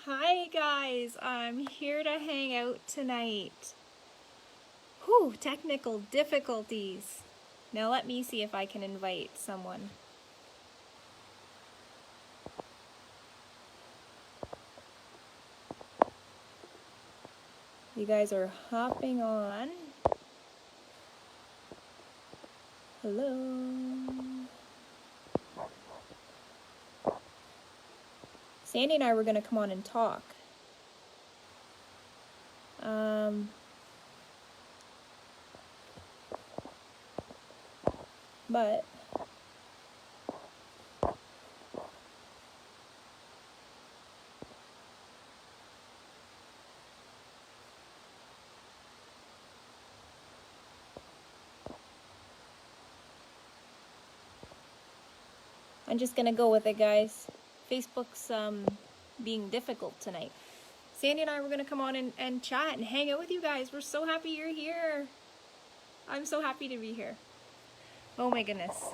Hi guys, I'm here to hang out tonight. Whew, technical difficulties. Now let me see if I can invite someone. You guys are hopping on. Hello. Sandy and I were going to come on and talk. But I'm just going to go with it, guys. Facebook's being difficult tonight. Sandy and I were going to come on and chat and hang out with you guys. We're so happy you're here. I'm so happy to be here. Oh my goodness.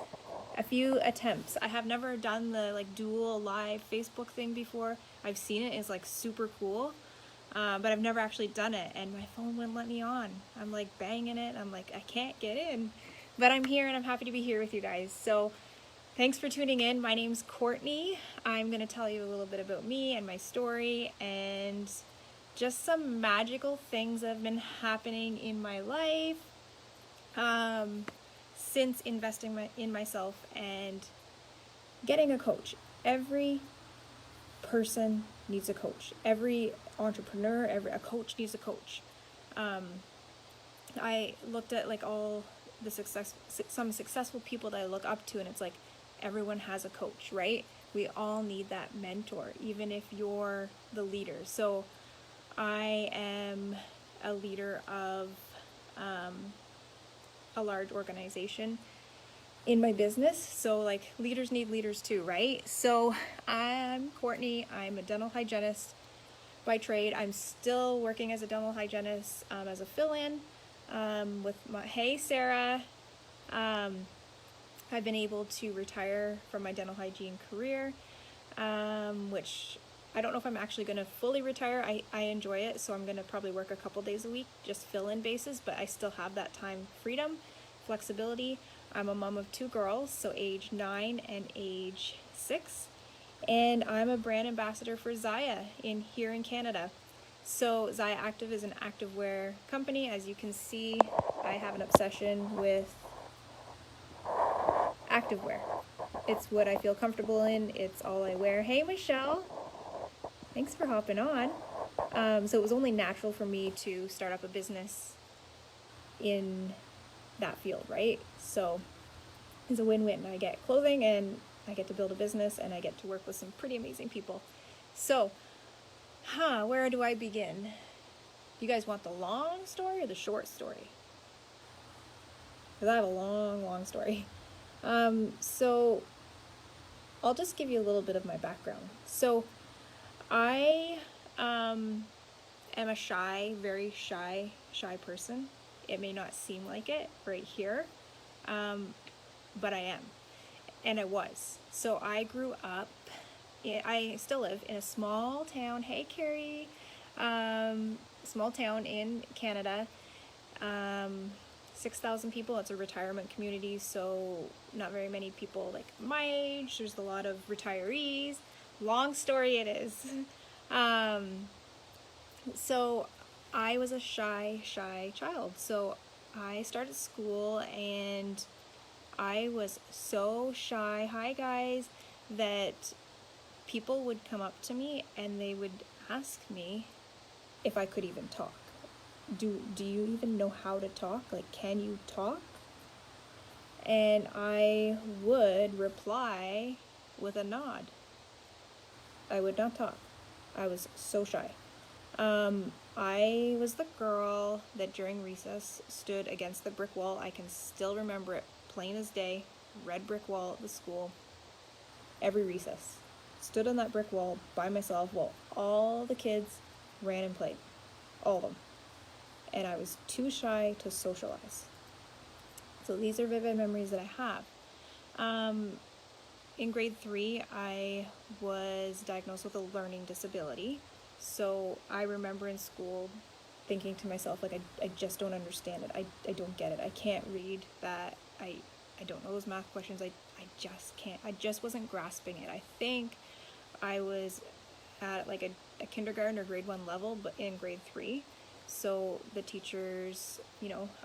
A few attempts. I have never done the dual live Facebook thing before. I've seen it. It's super cool. But I've never actually done it, and my phone wouldn't let me on. I'm banging it. I'm I can't get in. But I'm here and I'm happy to be here with you guys. So thanks for tuning in. My name's Courtney. I'm going to tell you a little bit about me and my story and just some magical things that have been happening in my life since investing in myself and getting a coach. Every person needs a coach. Every entrepreneur, a coach needs a coach. I looked at all the some successful people that I look up to, and it's everyone has a coach, right? We all need that mentor, even if you're the leader. So I am a leader of a large organization in my business. So leaders need leaders too, right? So I'm Courtney. I'm a dental hygienist by trade. I'm still working as a dental hygienist as a fill-in with hey Sarah. I've been able to retire from my dental hygiene career, which I don't know if I'm actually going to fully retire. I enjoy it, so I'm going to probably work a couple days a week, just fill-in basis, but I still have that time freedom, flexibility. I'm a mom of 2 girls, so age 9 and age 6, and I'm a brand ambassador for Zaya here in Canada. So Zaya Active is an activewear company. As you can see, I have an obsession with activewear. It's what I feel comfortable in. It's all I wear. Hey, Michelle. Thanks for hopping on. So it was only natural for me to start up a business in that field, right? So it's a win-win. I get clothing and I get to build a business and I get to work with some pretty amazing people. So, where do I begin? You guys want the long story or the short story? Because I have a long story. So I'll just give you a little bit of my background. So I am a very shy person. It may not seem like it right here, but I am, and I was. So I grew up, I still live in a small town. Hey, Carrie. Small town in Canada. 6,000 people. It's a retirement community, so not very many people my age. There's a lot of retirees. Long story it is. So I was a shy child. So I started school and I was so shy, hi guys, that people would come up to me and they would ask me if I could even talk. Do you even know how to talk? Can you talk? And I would reply with a nod. I would not talk. I was so shy. I was the girl that during recess stood against the brick wall. I can still remember it plain as day. Red brick wall at the school. Every recess. Stood on that brick wall by myself while all the kids ran and played. All of them. And I was too shy to socialize. So these are vivid memories that I have. In grade 3, I was diagnosed with a learning disability. So I remember in school thinking to myself, like, I just don't understand it. I don't get it. I can't read that. I don't know those math questions. I just can't. I just wasn't grasping it. I think I was at like a kindergarten or grade 1 level, but in grade 3. So the teachers,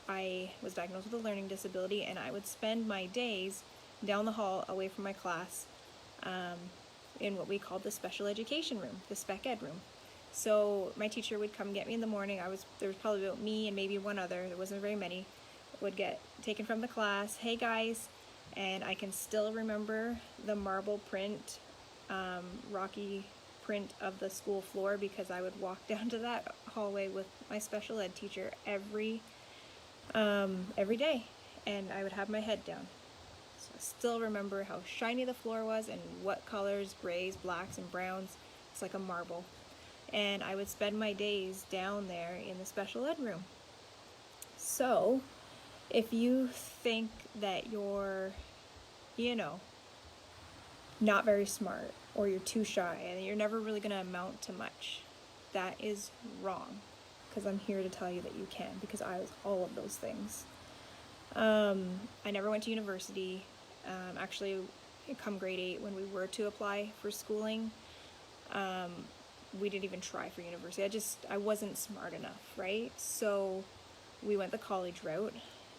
I was diagnosed with a learning disability, and I would spend my days down the hall away from my class in what we called the special education room, the spec ed room. So my teacher would come get me in the morning. There was probably about me and maybe one other, there wasn't very many, would get taken from the class. Hey guys, and I can still remember the marble print, rocky print of the school floor, because I would walk down to that hallway with my special ed teacher every day, and I would have my head down. So I still remember how shiny the floor was and what colors, grays, blacks, and browns. It's like a marble. And I would spend my days down there in the special ed room. So if you think that you're, not very smart, or you're too shy and you're never really going to amount to much, that is wrong, because I'm here to tell you that you can, because I was all of those things. I never went to university. Actually, come grade 8, when we were to apply for schooling, we didn't even try for university. I wasn't smart enough, right? So we went the college route.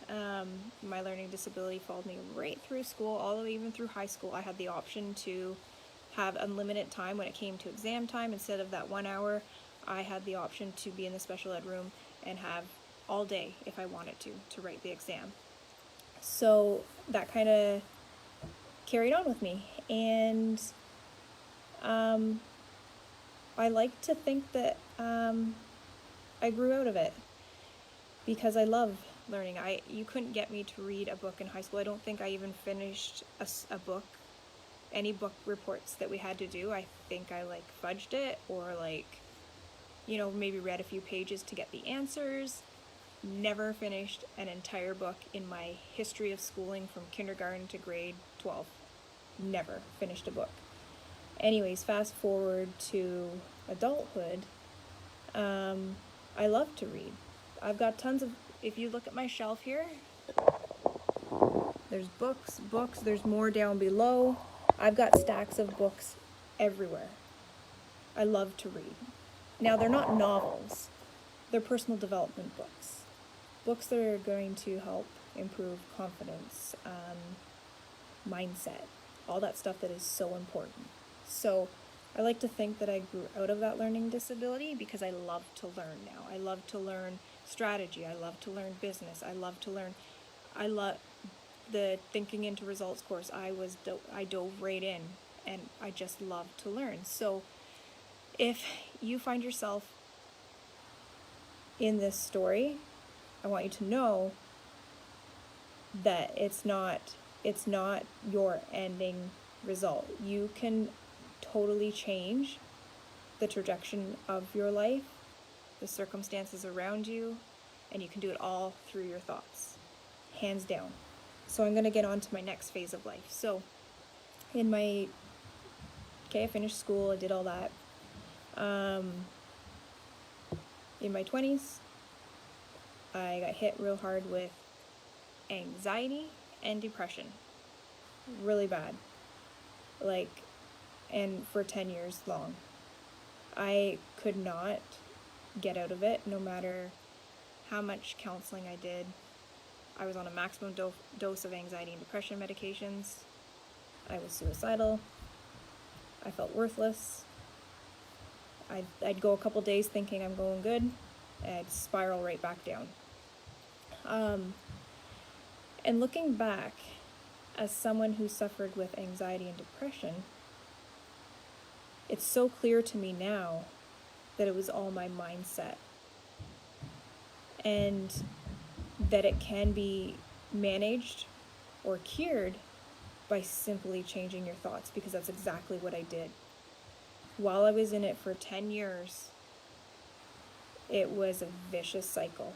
My learning disability followed me right through school, all the way even through high school. I had the option to have unlimited time when it came to exam time. Instead of that 1 hour, I had the option to be in the special ed room and have all day, if I wanted to write the exam. So that kind of carried on with me, and I like to think that I grew out of it, because I love learning. You couldn't get me to read a book in high school. I don't think I even finished a book, any book reports that we had to do. I think I fudged it, or maybe read a few pages to get the answers. Never finished an entire book in my history of schooling from kindergarten to grade 12. Never finished a book. Anyways, fast forward to adulthood. I love to read. I've got tons of, if you look at my shelf here, there's books, there's more down below. I've got stacks of books everywhere. I love to read. Now, they're not novels. They're personal development books. Books that are going to help improve confidence, mindset, all that stuff that is so important. So I like to think that I grew out of that learning disability, because I love to learn now. I love to learn strategy. I love to learn business. I love the thinking into results course. I dove right in, and I just love to learn. So if you find yourself in this story, I want you to know that it's not your ending result. You can totally change the trajectory of your life, the circumstances around you, and you can do it all through your thoughts, hands down. So I'm going to get on to my next phase of life. So I finished school, I did all that. In my 20s, I got hit real hard with anxiety and depression. Really bad. And for 10 years long. I could not get out of it, no matter how much counseling I did. I was on a maximum dose of anxiety and depression medications. I was suicidal. I felt worthless. I'd go a couple days thinking I'm going good, and I'd spiral right back down. And looking back, as someone who suffered with anxiety and depression, it's so clear to me now that it was all my mindset, and that it can be managed or cured by simply changing your thoughts, because that's exactly what I did. While I was in it for 10 years, it was a vicious cycle.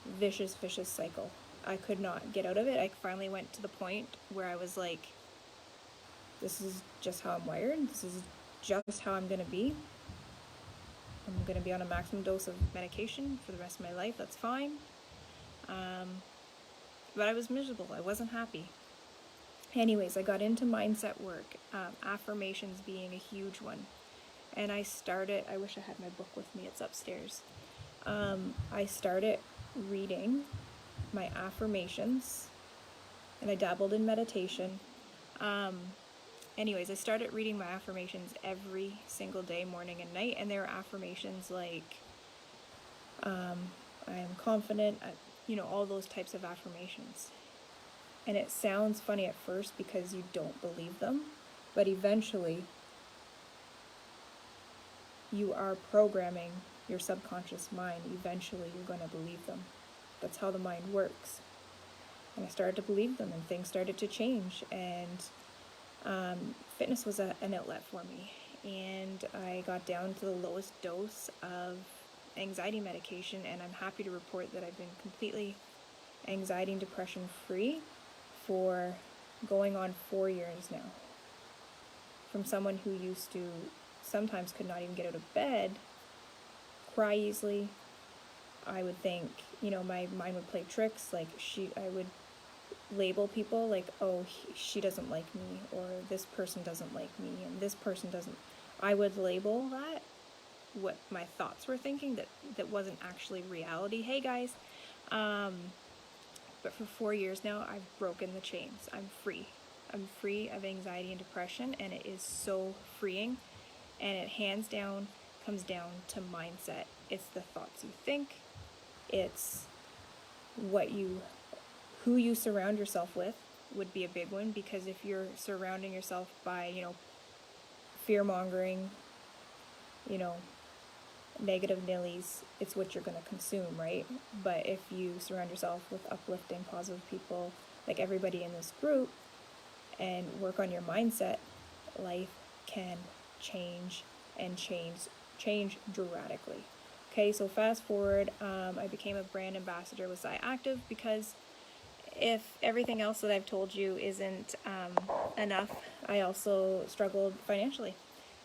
Vicious cycle. I could not get out of it. I finally went to the point where I was like, this is just how I'm wired. This is just how I'm going to be. I'm going to be on a maximum dose of medication for the rest of my life. That's fine. But I was miserable. I wasn't happy. Anyways, I got into mindset work, affirmations being a huge one. And I wish I had my book with me, it's upstairs. I started reading my affirmations, and I dabbled in meditation. Anyways, I started reading my affirmations every single day, morning and night, and there were affirmations like, I am confident, all those types of affirmations. And it sounds funny at first because you don't believe them, but eventually you are programming your subconscious mind. Eventually you're going to believe them. That's how the mind works. And I started to believe them, and things started to change, and fitness was an outlet for me. And I got down to the lowest dose of anxiety medication, and I'm happy to report that I've been completely anxiety and depression free for going on 4 years now. From someone who used to sometimes could not even get out of bed, cry easily. I would think, my mind would play tricks, like I would label people like, oh, she doesn't like me, or this person doesn't like me, and this person doesn't. I would label that what my thoughts were thinking, that wasn't actually reality. Hey guys. But for 4 years now, I've broken the chains. I'm free. I'm free of anxiety and depression, and it is so freeing. And it hands down comes down to mindset. It's the thoughts you think. It's who you surround yourself with would be a big one, because if you're surrounding yourself by, fear-mongering, negative nillies, it's what you're going to consume, right? But if you surround yourself with uplifting, positive people, like everybody in this group, and work on your mindset, life can change dramatically. Okay, so fast forward, I became a brand ambassador with Active, because if everything else that I've told you isn't enough, I also struggled financially.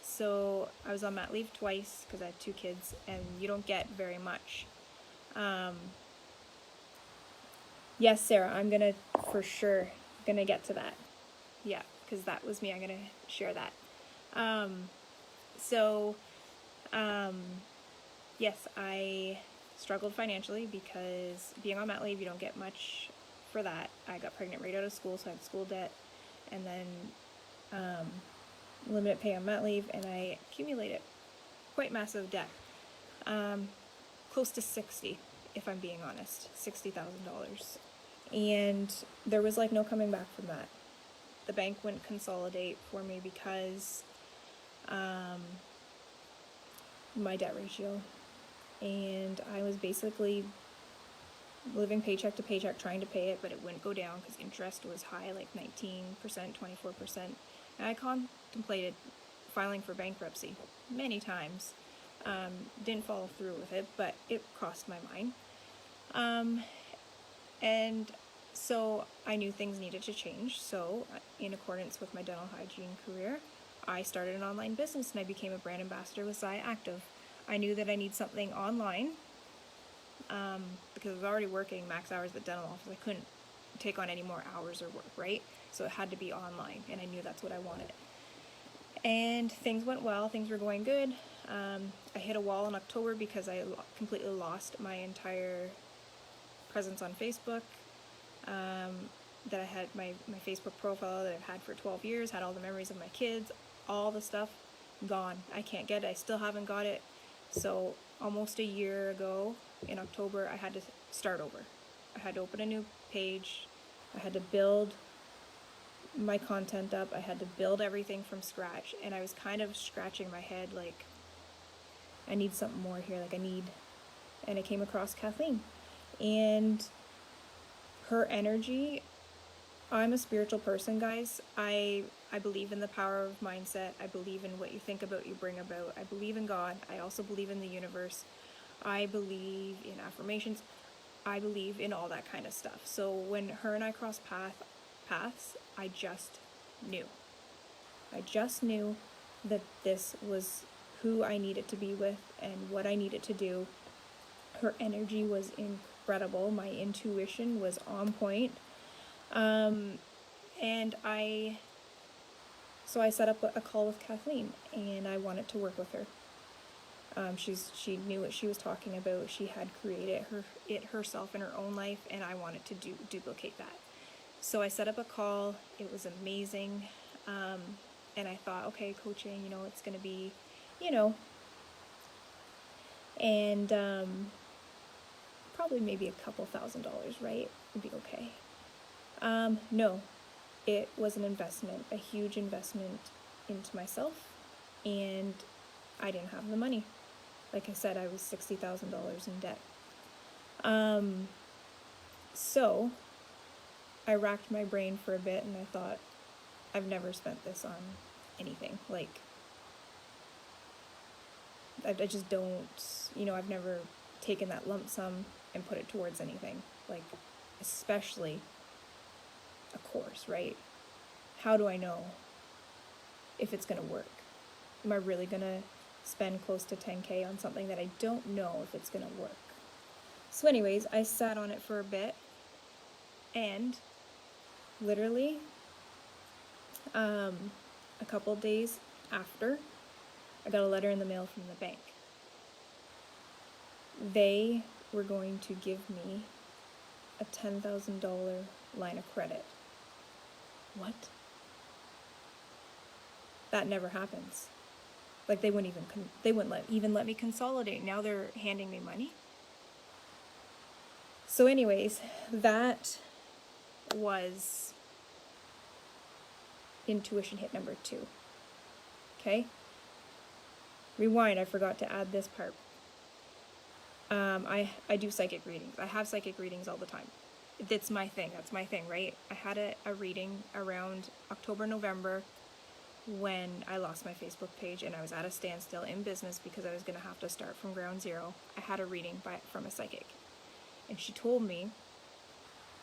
So I was on mat leave twice because I had 2 kids, and you don't get very much. Yes, Sarah, I'm gonna for sure get to that. Yeah, because that was me. I'm gonna share that. Yes, I struggled financially because being on mat leave, you don't get much for that. I got pregnant right out of school, so I had school debt, and then limited pay on mat leave, and I accumulated quite massive debt, close to 60, if I'm being honest, $60,000, and there was no coming back from that. The bank wouldn't consolidate for me because my debt ratio, and I was basically living paycheck to paycheck trying to pay it, but it wouldn't go down because interest was high, like 19%, 24%. And I contemplated filing for bankruptcy many times. Didn't follow through with it, but it crossed my mind. And so I knew things needed to change. So in accordance with my dental hygiene career, I started an online business, and I became a brand ambassador with Active. I knew that I need something online, because I was already working max hours at the dental office. I couldn't take on any more hours or work, right? So it had to be online, and I knew that's what I wanted. And things went well. Things were going good. I hit a wall in October because I completely lost my entire presence on Facebook. That I had my Facebook profile that I've had for 12 years, had all the memories of my kids, all the stuff gone. I can't get it. I still haven't got it. So almost a year ago in October, I had to start over. I had to open a new page. I had to build my content up. I had to build everything from scratch, and I was kind of scratching my head like, I need something more here, and I came across Kathleen, and her energy. I'm a spiritual person, guys. I believe in the power of mindset. I believe in what you think about, you bring about. I believe in God. I also believe in the universe. I believe in affirmations. I believe in all that kind of stuff. So when her and I crossed paths, I just knew. I just knew that this was who I needed to be with and what I needed to do. Her energy was incredible. My intuition was on point. And so I set up a call with Kathleen, and I wanted to work with her. She knew what she was talking about. She had created it herself in her own life, and I wanted to duplicate that. So I set up a call. It was amazing. And I thought, okay, coaching, it's going to be, and probably maybe a couple $1,000, right? Would be okay. No, it was an investment, a huge investment into myself, and I didn't have the money. Like I said, I was $60,000 in debt. So I racked my brain for a bit, and I thought, I've never spent this on anything. Like, I just don't, I've never taken that lump sum and put it towards anything. Like, especially a course, right? How do I know if it's going to work? Am I really going to spend close to 10K on something that I don't know if it's going to work? So anyways, I sat on it for a bit, and literally a couple days after, I got a letter in the mail from the bank. They were going to give me a $10,000 line of credit. What? That never happens. Like, they wouldn't even let me consolidate. Now they're handing me money. So anyways, that was intuition hit number 2. Okay? Rewind, I forgot to add this part. I do psychic readings. I have psychic readings all the time. That's my thing, right? I had a reading around October, November, when I lost my Facebook page and I was at a standstill in business because I was going to have to start from ground zero. I had a reading from a psychic, and she told me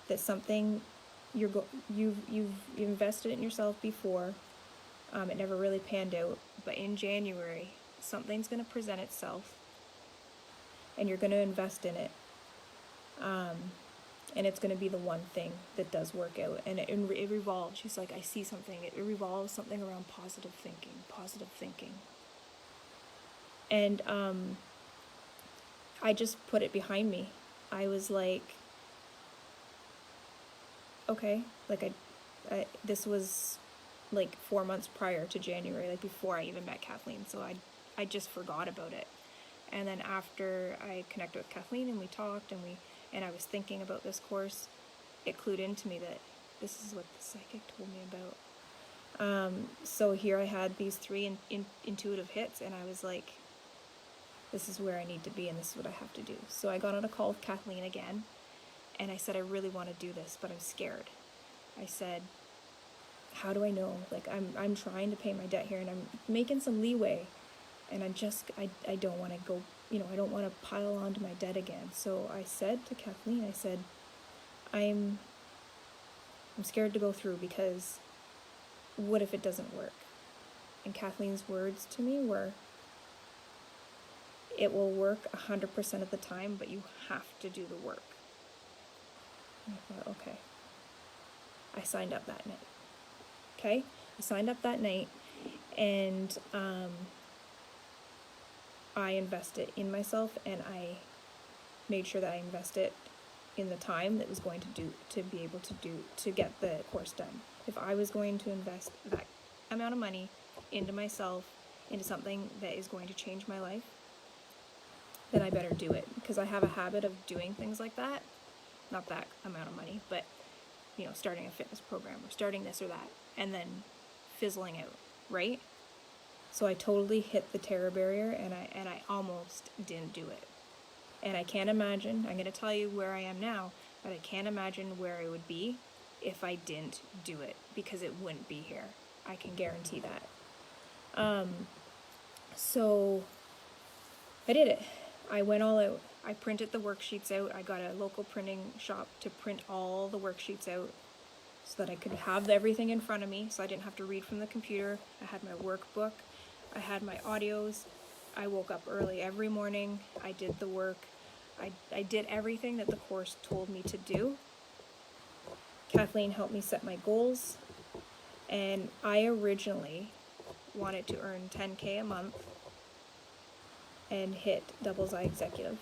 that something you've invested in yourself before. It never really panned out, but in January something's going to present itself, and you're going to invest in it, and it's going to be the one thing that does work out. And it revolves. She's like, I see something. It revolves something around positive thinking. And I just put it behind me. I was like, okay, like this was like 4 months prior to January, like before I even met Kathleen. So I just forgot about it. And then after I connected with Kathleen and we talked and I was thinking about this course, it clued into me that this is what the psychic told me about. So here I had these 3 intuitive hits, and I was like, this is where I need to be, and this is what I have to do. So I got on a call with Kathleen again, and I said, I really want to do this, but I'm scared. I said, how do I know? Like, I'm trying to pay my debt here, and I'm making some leeway, and I don't want to go, I don't want to pile onto my debt again. So I said to Kathleen, I said, I'm scared to go through, because what if it doesn't work? And Kathleen's words to me were, it will work 100% of the time, but you have to do the work. And I thought, okay. I signed up that night. Okay? I signed up that night, and I invested in myself, and I made sure that I invested in the time that was going to be able to get the course done. If I was going to invest that amount of money into myself, into something that is going to change my life, then I better do it, because I have a habit of doing things like that. Not that amount of money, but starting a fitness program or starting this or that, and then fizzling out, right? So I totally hit the terror barrier, and I almost didn't do it. And I can't imagine, I'm going to tell you where I am now, but I can't imagine where I would be if I didn't do it, because it wouldn't be here. I can guarantee that. So I did it. I went all out. I printed the worksheets out. I got a local printing shop to print all the worksheets out so that I could have everything in front of me, so I didn't have to read from the computer. I had my workbook. I had my audios. I woke up early every morning. I did the work. I did everything that the course told me to do. Kathleen helped me set my goals. And I originally wanted to earn 10K a month and hit Doubles I Executive.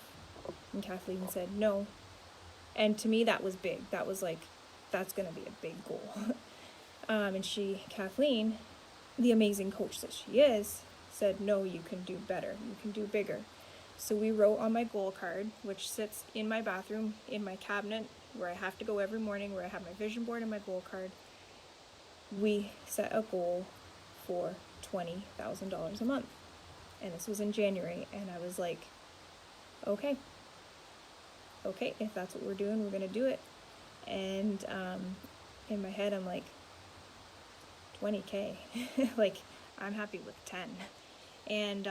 And Kathleen said no. And to me, that was big. That was like, that's going to be a big goal. And Kathleen, the amazing coach that she is, said, no, you can do better. You can do bigger. So we wrote on my goal card, which sits in my bathroom, in my cabinet, where I have to go every morning, where I have my vision board and my goal card. We set a goal for $20,000 a month. And this was in January. And I was like, okay, if that's what we're doing, we're going to do it. And in my head, I'm like, 20K. Like, I'm happy with 10. And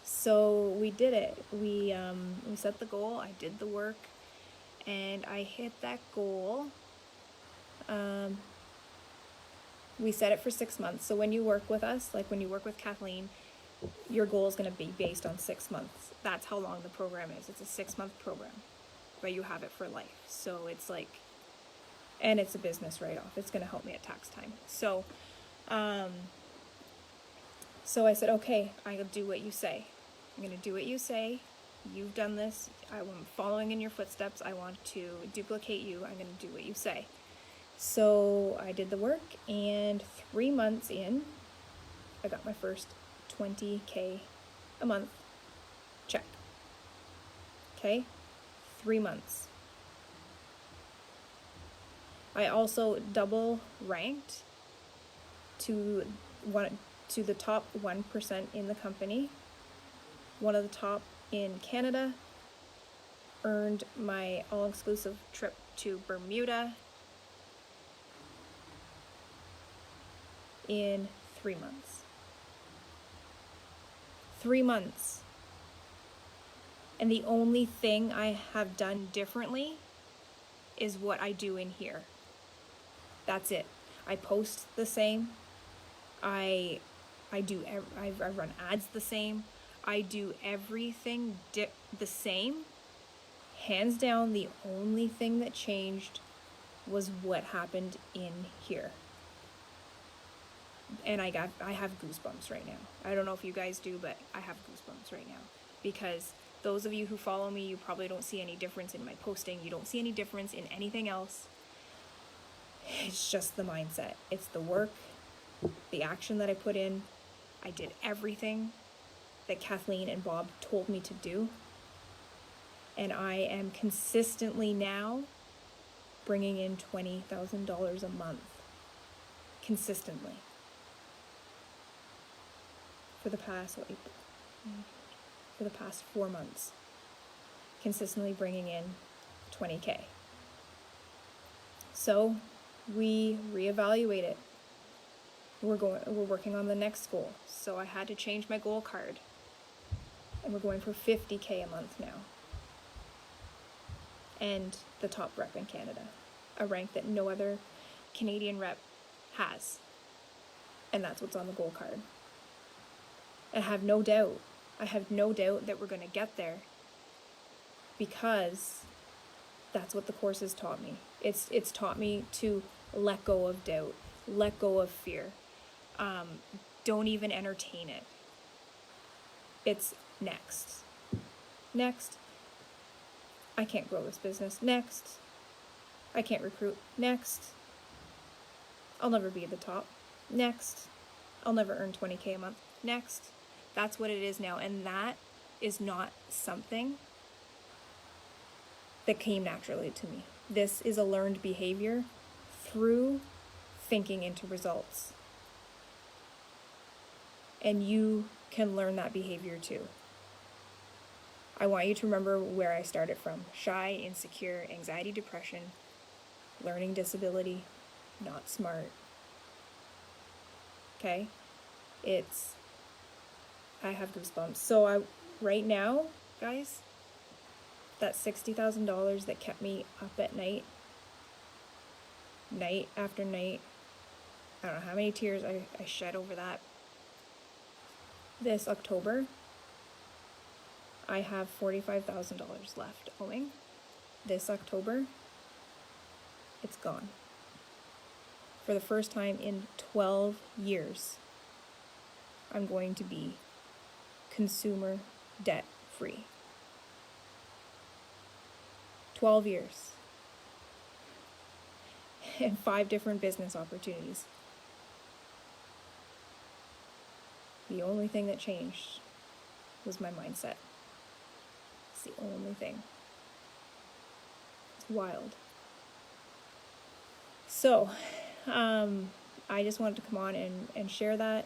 so we did it. We set the goal. I did the work. And I hit that goal. We set it for 6 months. So when you work with us, like when you work with Kathleen, your goal is going to be based on 6 months. That's how long the program is. It's a 6-month program, but you have it for life. So it's like, and it's a business write-off. It's going to help me at tax time. So, so I said, okay, I'll do what you say. I'm going to do what you say. You've done this. I'm following in your footsteps. I want to duplicate you. I'm going to do what you say. So I did the work, and 3 months in, I got my first 20K a month check. Okay? 3 months. I also double ranked to the top 1% in the company, one of the top in Canada, earned my all-exclusive trip to Bermuda in 3 months. 3 months. And the only thing I have done differently is what I do in here. That's it. I post the same. I run ads the same. I do everything the same. Hands down, the only thing that changed was what happened in here. And I have goosebumps right now. I don't know if you guys do, but I have goosebumps right now. Because those of you who follow me, you probably don't see any difference in my posting. You don't see any difference in anything else. It's just the mindset. It's the work, the action that I put in. I did everything that Kathleen and Bob told me to do. And I am consistently now bringing in $20,000 a month. Consistently. For the past 4 months, consistently bringing in 20K. So we reevaluate it. We're working on the next goal. So I had to change my goal card, and we're going for 50K a month now. And the top rep in Canada, a rank that no other Canadian rep has. And that's what's on the goal card. I have no doubt that we're going to get there, because that's what the course has taught me. It's taught me to let go of doubt, let go of fear. Don't even entertain it. It's next. Next. I can't grow this business. Next. I can't recruit. Next. I'll never be at the top. Next. I'll never earn 20K a month. Next. That's what it is now. And that is not something that came naturally to me. This is a learned behavior through thinking into results. And you can learn that behavior too. I want you to remember where I started from. Shy, insecure, anxiety, depression, learning disability, not smart. Okay? I have goosebumps. So right now, guys, that $60,000 that kept me up at night after night, I don't know how many tears I shed over that. This October, I have $45,000 left owing. This October, it's gone. For the first time in 12 years, I'm going to be consumer debt free. 12 years. And 5 different business opportunities. The only thing that changed was my mindset. It's the only thing. It's wild. So, I just wanted to come on and share that.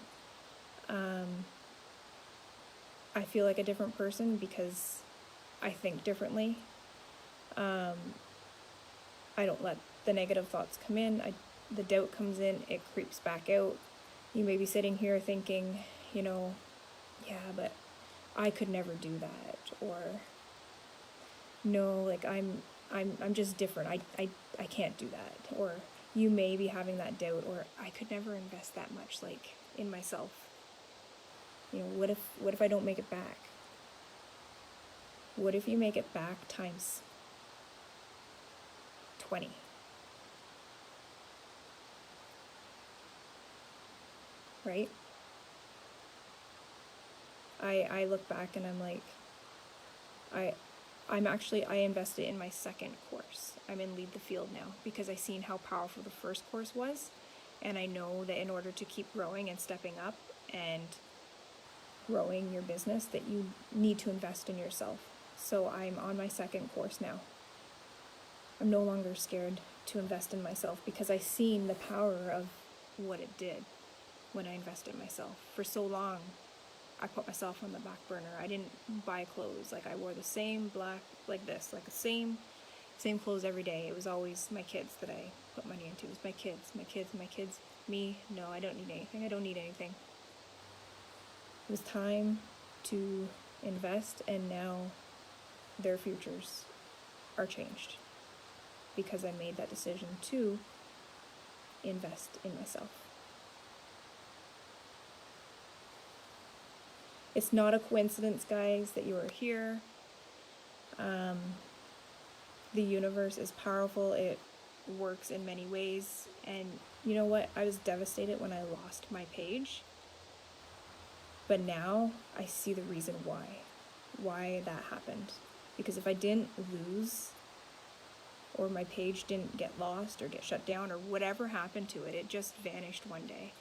I feel like a different person because I think differently. I don't let the negative thoughts come in. The doubt comes in, it creeps back out. You may be sitting here thinking, yeah, but I could never do that, or no, like I'm just different. I can't do that. Or you may be having that doubt, or I could never invest that much, like, in myself. What if I don't make it back? What if you make it back times 20? Right? I look back and I'm like, I invested in my second course. I'm in Lead the Field now because I seen how powerful the first course was, and I know that in order to keep growing and stepping up and growing your business, that you need to invest in yourself. So I'm on my second course now. I'm no longer scared to invest in myself because I seen the power of what it did when I invested in myself. For so long, I put myself on the back burner. I didn't buy clothes. Like, I wore the same black, like this, like the same clothes every day. It was always my kids that I put money into. It was my kids. Me, no, I don't need anything. I don't need anything. It was time to invest, and now their futures are changed because I made that decision to invest in myself. It's not a coincidence, guys, that you are here. The universe is powerful. It works in many ways. And you know what? I was devastated when I lost my page. But now I see the reason why that happened. Because if I didn't lose, or my page didn't get lost or get shut down, or whatever happened to it, it just vanished one day,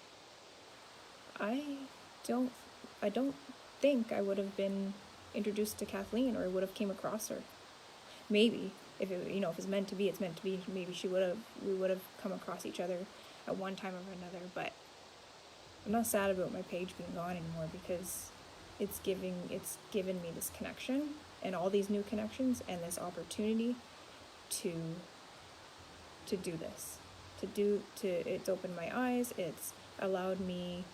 I don't think I would have been introduced to Kathleen, or I would have came across her. Maybe if it's meant to be, it's meant to be. Maybe we would have come across each other at one time or another. But I'm not sad about my page being gone anymore, because it's given me this connection and all these new connections and this opportunity to do this, it's opened my eyes. It's allowed me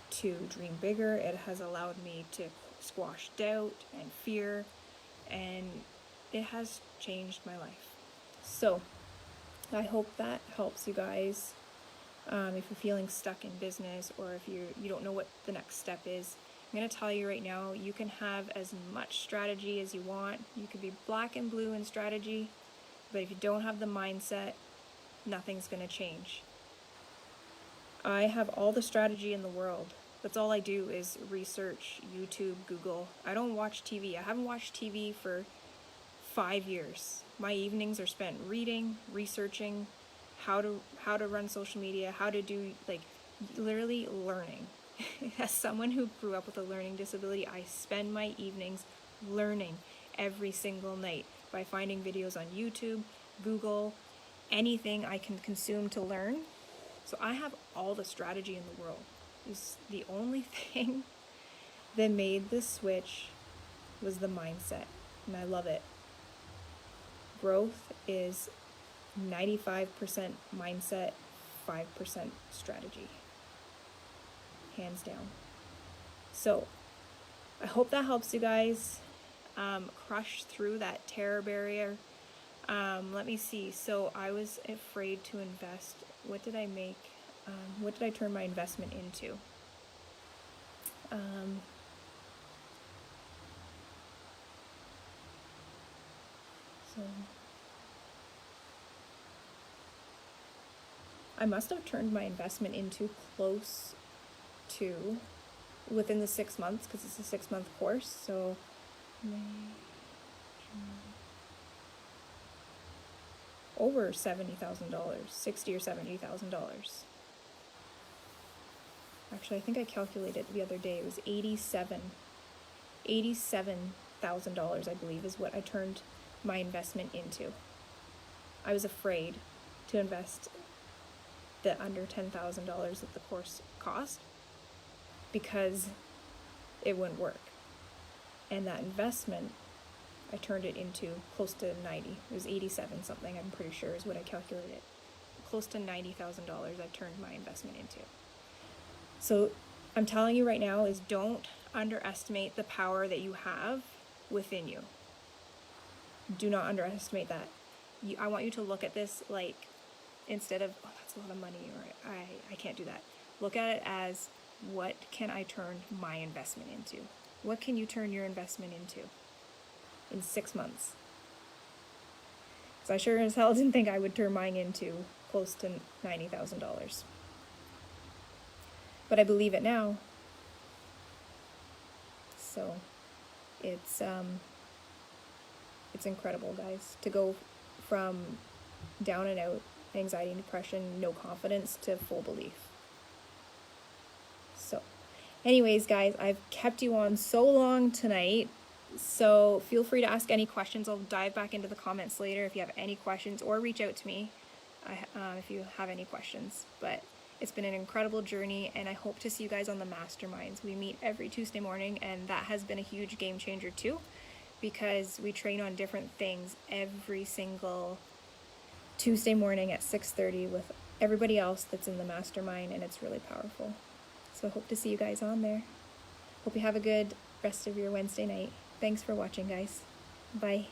to dream bigger. It has allowed me to squash doubt and fear, and it has changed my life. So I hope that helps you guys. If you're feeling stuck in business, or if you don't know what the next step is, I'm going to tell you right now, you can have as much strategy as you want. You could be black and blue in strategy, but if you don't have the mindset, nothing's going to change. I have all the strategy in the world. That's all I do is research, YouTube, Google. I don't watch TV. I haven't watched TV for 5 years. My evenings are spent reading, researching how to run social media, how to do, like, literally learning. As someone who grew up with a learning disability, I spend my evenings learning every single night by finding videos on YouTube, Google, anything I can consume to learn. So I have all the strategy in the world. It's the only thing that made the switch was the mindset, and I love it. Growth is 95% mindset, 5% strategy. Hands down. So I hope that helps you guys crush through that terror barrier. Let me see. So I was afraid to invest. What did I make? What did I turn my investment into? So I must have turned my investment into close to within the 6 months, because it's a 6-month course. So over $70,000, $60,000 or $70,000. Actually, I think I calculated the other day. It was $87,000, I believe, is what I turned my investment into. I was afraid to invest the under $10,000 that the course cost because it wouldn't work. And that investment, I turned it into close to 90. It was 87 something, I'm pretty sure, is what I calculated. Close to $90,000 I turned my investment into. So I'm telling you right now is don't underestimate the power that you have within you. Do not underestimate that. I want you to look at this like, instead of, oh, that's a lot of money, or I can't do that. Look at it as, what can I turn my investment into? What can you turn your investment into in 6 months? So I sure as hell didn't think I would turn mine into close to $90,000. But I believe it now. So it's incredible, guys, to go from down and out, anxiety and depression, no confidence, to full belief. So anyways, guys, I've kept you on so long tonight, so feel free to ask any questions. I'll dive back into the comments later if you have any questions, or reach out to me if you have any questions. But it's been an incredible journey, and I hope to see you guys on the masterminds. We meet every Tuesday morning, and that has been a huge game changer too, because we train on different things every single Tuesday morning at 6:30 with everybody else that's in the mastermind, and it's really powerful. So I hope to see you guys on there. Hope you have a good rest of your Wednesday night. Thanks for watching, guys. Bye.